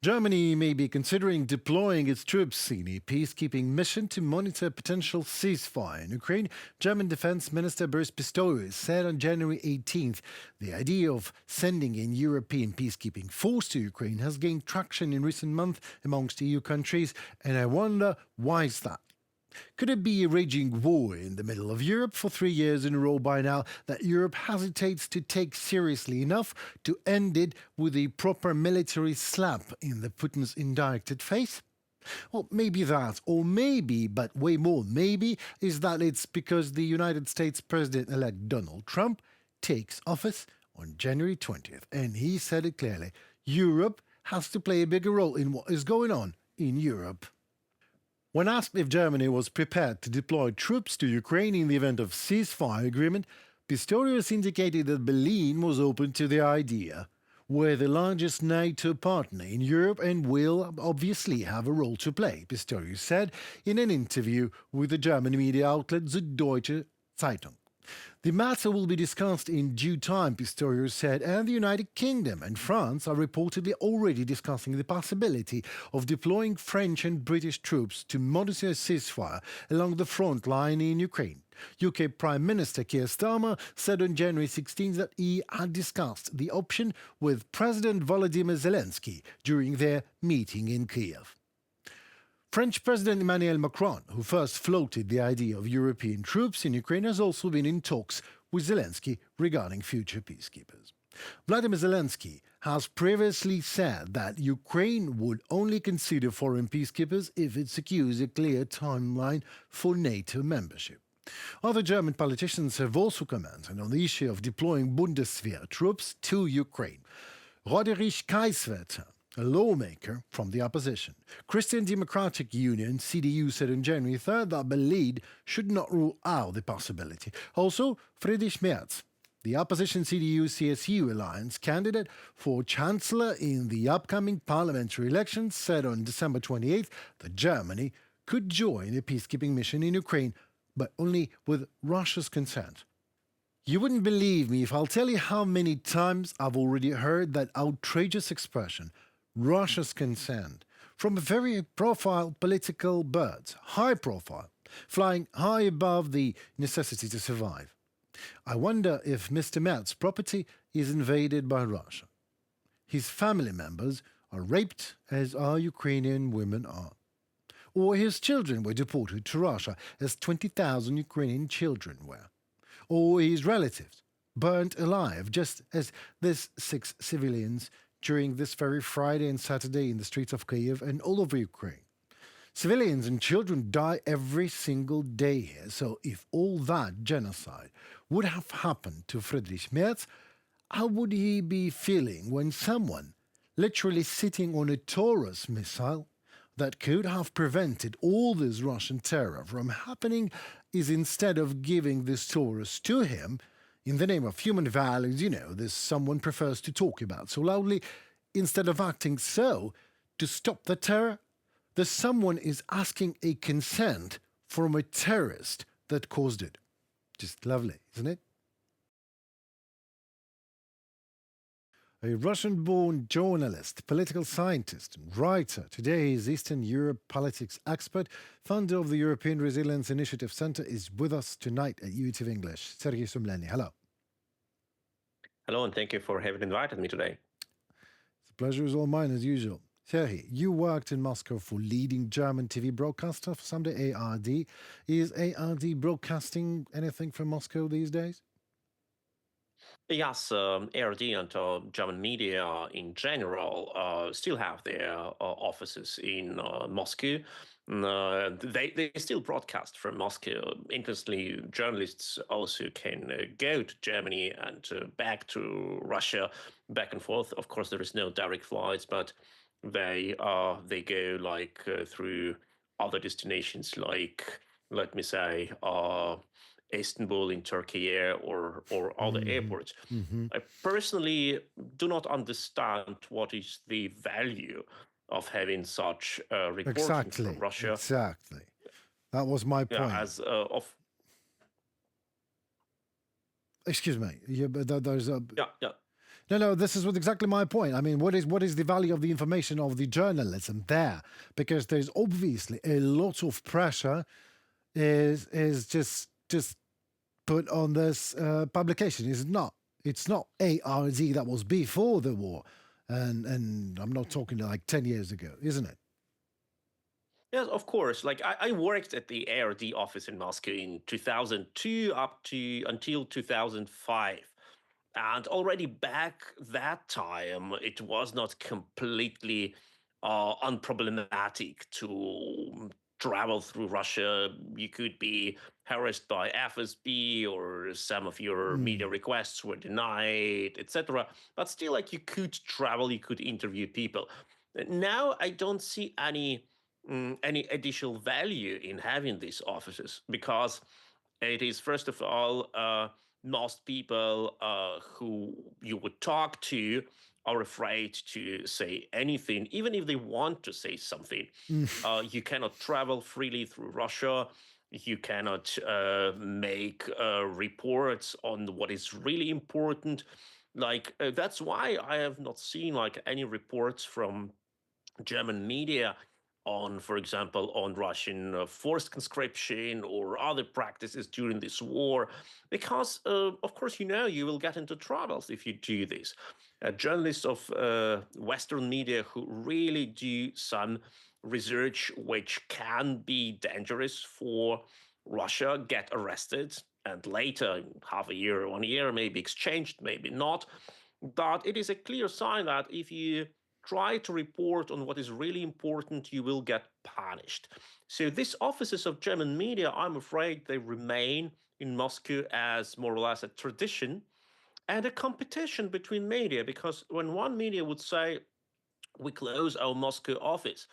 Germany may be considering deploying its troops in a peacekeeping mission to monitor potential ceasefire in Ukraine. German Defense Minister Boris Pistorius said on January 18th the idea of sending a European peacekeeping force to Ukraine has gained traction in recent months amongst EU countries, and I wonder why is that? Could it be a raging war in the middle of Europe for 3 years in a row by now that Europe hesitates to take seriously enough to end it with a proper military slap in the Putin's indirected face? Well, maybe that, or maybe, but way more maybe, is that it's because the United States President-elect Donald Trump takes office on January 20th, and he said it clearly. Europe has to play a bigger role in what is going on in Europe. When asked if Germany was prepared to deploy troops to Ukraine in the event of ceasefire agreement, Pistorius indicated that Berlin was open to the idea. We're the largest NATO partner in Europe and will obviously have a role to play, Pistorius said in an interview with the German media outlet Süddeutsche Zeitung. The matter will be discussed in due time, Pistorius said, and the United Kingdom and France are reportedly already discussing the possibility of deploying French and British troops to monitor a ceasefire along the front line in Ukraine. UK Prime Minister Keir Starmer said on January 16 that he had discussed the option with President Volodymyr Zelensky during their meeting in Kiev. French President Emmanuel Macron, who first floated the idea of European troops in Ukraine, has also been in talks with Zelensky regarding future peacekeepers. Vladimir Zelensky has previously said that Ukraine would only consider foreign peacekeepers if it secures a clear timeline for NATO membership. Other German politicians have also commented on the issue of deploying Bundeswehr troops to Ukraine. Roderich Kiesewetter, a lawmaker from the opposition. Christian Democratic Union, CDU, said on January 3rd that Berlin should not rule out the possibility. Also, Friedrich Merz, the opposition CDU-CSU alliance candidate for chancellor in the upcoming parliamentary elections, said on December 28th that Germany could join a peacekeeping mission in Ukraine, but only with Russia's consent. You wouldn't believe me if I'll tell you how many times I've already heard that outrageous expression, Russia's consent, from very profile political birds, high profile, flying high above the necessity to survive. I wonder if Mr. Merz's property is invaded by Russia. His family members are raped as our Ukrainian women are. Or his children were deported to Russia as 20,000 Ukrainian children were. Or his relatives burnt alive just as these 6 civilians during this very Friday and Saturday in the streets of Kyiv and all over Ukraine. Civilians and children die every single day here, so if all that genocide would have happened to Friedrich Merz, how would he be feeling when someone, literally sitting on a Taurus missile that could have prevented all this Russian terror from happening, is instead of giving this Taurus to him, in the name of human values, this someone prefers to talk about so loudly, instead of acting so to stop the terror, the someone is asking a consent from a terrorist that caused it. Just lovely, isn't it? A Russian-born journalist, political scientist, and writer, today is Eastern Europe politics expert, founder of the European Resilience Initiative Center, is with us tonight at UATV English. Serhyy Sumlenny, hello. Hello, and thank you for having invited me today. The pleasure is all mine, as usual. Serhyy, you worked in Moscow for leading German TV broadcaster for someday ARD. Is ARD broadcasting anything from Moscow these days? Yes, ARD and German media in general still have their offices in Moscow. They still broadcast from Moscow. Interestingly, journalists also can go to Germany and back to Russia, back and forth. Of course, there is no direct flights, but they go through other destinations, like, let me say, Istanbul in Turkey or other airports. I personally do not understand what is the value of having such reporting from Russia. Exactly. That was my point. Excuse me. Yeah, but there's a... Yeah. No, this is what exactly my point. I mean, what is the value of the information of the journalism there? Because there's obviously a lot of pressure is just put on this publication. Is not. It's not ARD that was before the war, and I'm not talking like 10 years ago, isn't it? Yes, of course. Like I worked at the ARD office in Moscow in 2002 up to until 2005. And already back that time, it was not completely unproblematic to travel through Russia. You could be harassed by FSB, or some of your media Mm. requests were denied, etc. But still, like, you could travel, you could interview people. Now I don't see any additional value in having these offices, because it is, first of all, most people who you would talk to are afraid to say anything, even if they want to say something. You cannot travel freely through Russia. You cannot make reports on what is really important. Like, that's why I have not seen like any reports from German media on, for example, on Russian forced conscription or other practices during this war, because, of course, you will get into troubles if you do this. Journalists of Western media who really do some research which can be dangerous for Russia get arrested, and later, half a year, 1 year, maybe exchanged, maybe not. But it is a clear sign that if you try to report on what is really important, you will get punished. So these offices of German media, I'm afraid they remain in Moscow as more or less a tradition and a competition between media, because when one media would say, we close our Moscow office,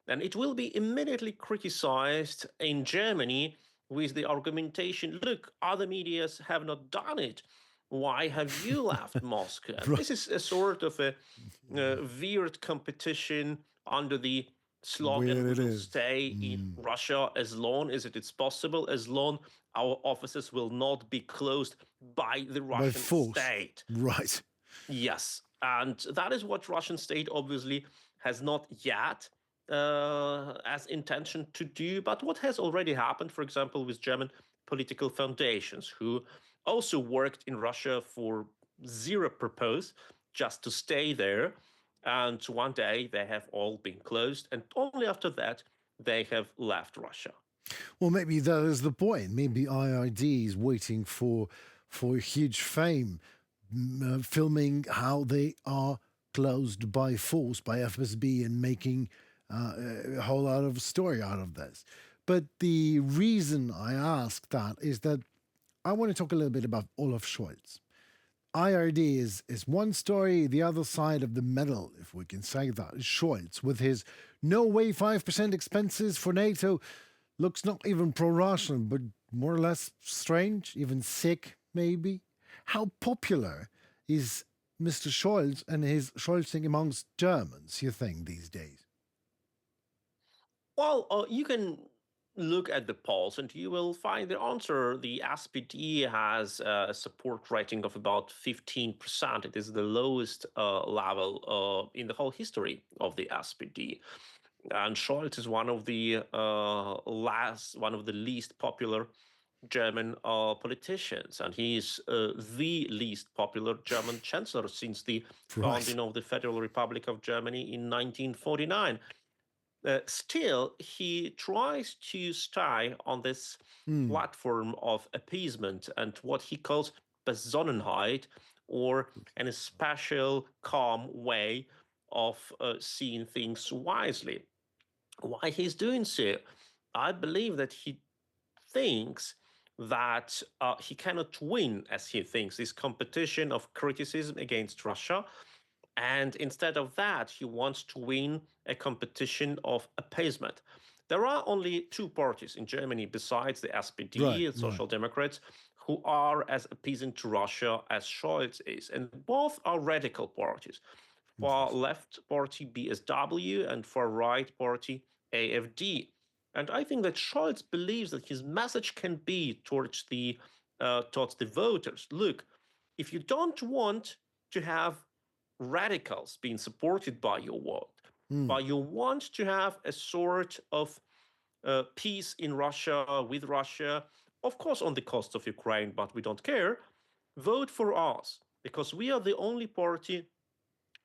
and it will be immediately criticized in Germany with the argumentation, look, other medias have not done it. Why have you left Moscow? And Right. this is a sort of a weird competition under the slogan, Where we it will is. stay in Russia as long as it is possible, as long our offices will not be closed by the By Russian force. state. Right. Yes, and that is what Russian state obviously has not yet as intention to do. But what has already happened, for example, with German political foundations, who also worked in Russia for zero purpose, just to stay there, and one day they have all been closed, and only after that they have left Russia. Well, maybe that is the point. Maybe IID is waiting for huge fame, filming how they are closed by force by FSB and making a whole lot of story out of this. But the reason I ask that is that I want to talk a little bit about Olaf Scholz. IRD is one story. The other side of the medal, if we can say that, is Scholz with his no way 5% expenses for NATO. Looks not even pro Russian, but more or less strange, even sick, maybe. How popular is Mr. Scholz and his Scholzing amongst Germans, you think, these days? Well, you can look at the polls and you will find the answer. The SPD has a support rating of about 15%. It is the lowest level in the whole history of the SPD. And Scholz is one of the least popular German politicians, and he is the least popular German chancellor since the Right. founding of the Federal Republic of Germany in 1949. Still, he tries to stay on this Hmm. platform of appeasement and what he calls Besonnenheit, or an special calm way of seeing things wisely. Why he's doing so? I believe that he thinks that he cannot win, as he thinks, this competition of criticism against Russia. And instead of that, he wants to win a competition of appeasement. There are only two parties in Germany besides the Right, SPD and right. Social Democrats who are as appeasing to Russia as Scholz is. And both are radical parties. Far Yes. left party BSW and far right party AFD. And I think that Scholz believes that his message can be towards the voters. Look, if you don't want to have radicals being supported by your vote, Hmm. but you want to have a sort of peace in Russia, with Russia, of course, on the cost of Ukraine, but we don't care. Vote for us because we are the only party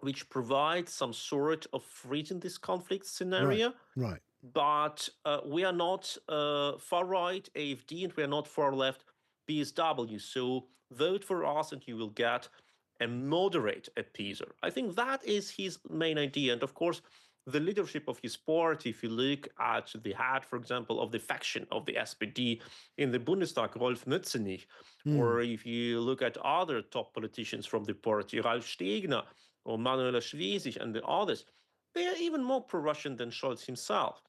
which provides some sort of freedom in this conflict Right. scenario. Right. But we are not far right AFD and we are not far left BSW. So vote for us and you will get a moderate appeaser. I think that is his main idea. And of course, the leadership of his party, if you look at the head, for example, of the faction of the SPD in the Bundestag, Rolf Mützenich, Hmm. or if you look at other top politicians from the party, Ralf Stegner or Manuela Schwesig and the others, they are even more pro-Russian than Scholz himself.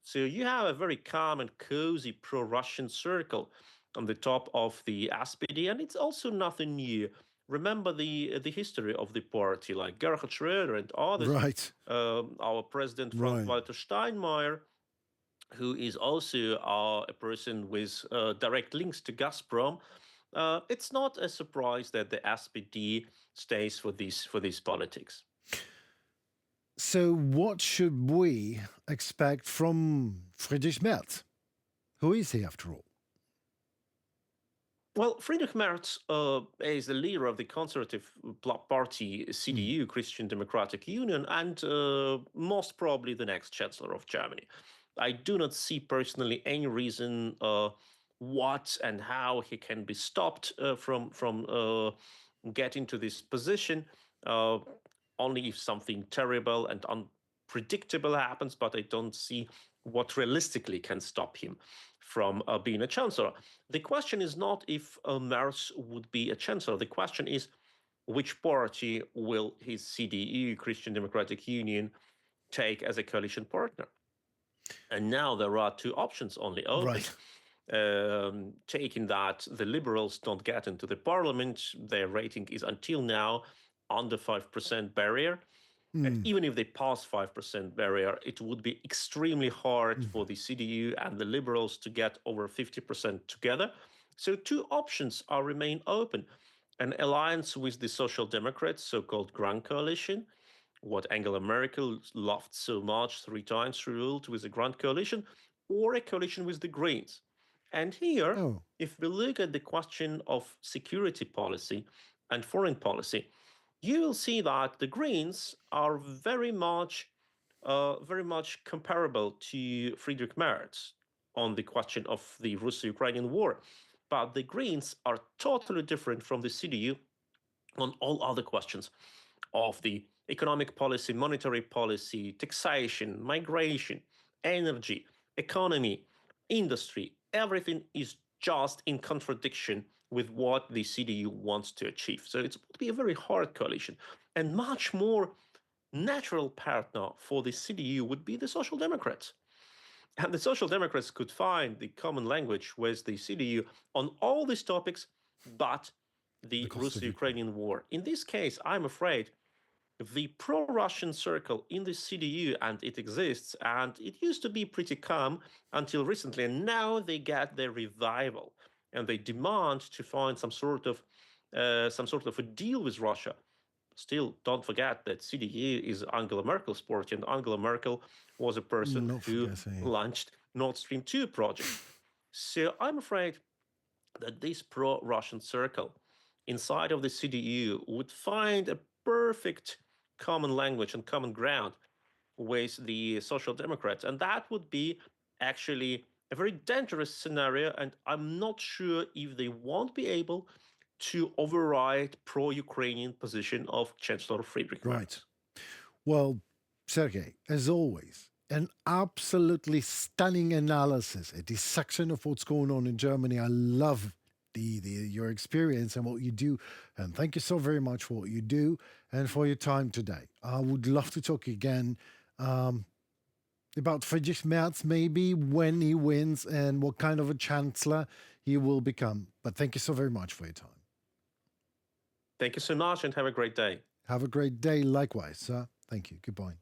So you have a very calm and cozy pro-Russian circle on the top of the SPD, and it's also nothing new. Remember the history of the party, like Gerhard Schröder and others, Right. our president Right. Frank-Walter Steinmeier, who is also a person with direct links to Gazprom. It's not a surprise that the SPD stays for these politics. So, what should we expect from Friedrich Merz? Who is he after all? Well, Friedrich Merz is the leader of the conservative party Hmm. CDU, Christian Democratic Union, and most probably the next chancellor of Germany. I do not see personally any reason what and how he can be stopped from getting to this position. Uh, Only if something terrible and unpredictable happens, but I don't see what realistically can stop him from being a chancellor. The question is not if Merz would be a chancellor. The question is which party will his CDU, Christian Democratic Union, take as a coalition partner? And now there are two options only open. Right. Taking that the liberals don't get into the parliament, their rating is until now under 5% barrier. And Hmm. even if they pass 5% barrier, it would be extremely hard for the CDU and the liberals to get over 50% together. So two options are remain open. An alliance with the Social Democrats, so-called Grand Coalition, what Angela Merkel loved so much 3 times she ruled with the Grand Coalition, or a coalition with the Greens. And here, Oh. if we look at the question of security policy and foreign policy, you will see that the Greens are very much comparable to Friedrich Merz on the question of the Russo-Ukrainian war. But the Greens are totally different from the CDU on all other questions of the economic policy, monetary policy, taxation, migration, energy, economy, industry. Everything is just in contradiction with what the CDU wants to achieve. So it would be a very hard coalition. And much more natural partner for the CDU would be the Social Democrats. And the Social Democrats could find the common language with the CDU on all these topics, but The the cost of Ukraine. Russo-Ukrainian war. In this case, I'm afraid the pro-Russian circle in the CDU, and it exists, and it used to be pretty calm until recently, and now they get their revival, and they demand to find some sort of a deal with Russia. Still, don't forget that CDU is Angela Merkel's party, and Angela Merkel was a person Not who forgetting. launched Nord Stream 2 project. So I'm afraid that this pro-Russian circle inside of the CDU would find a perfect common language and common ground with the Social Democrats. And that would be actually a very dangerous scenario. And I'm not sure if they won't be able to override pro-Ukrainian position of Chancellor Friedrich Right. Merz. Well, Sergey, as always, an absolutely stunning analysis, a dissection of what's going on in Germany. I love the your experience and what you do. And thank you so very much for what you do and for your time today. I would love to talk again um, about Friedrich Merz, maybe when he wins and what kind of a chancellor he will become. But thank you so very much for your time. Thank you so much and have a great day. Have a great day. Likewise, sir. Thank you. Goodbye.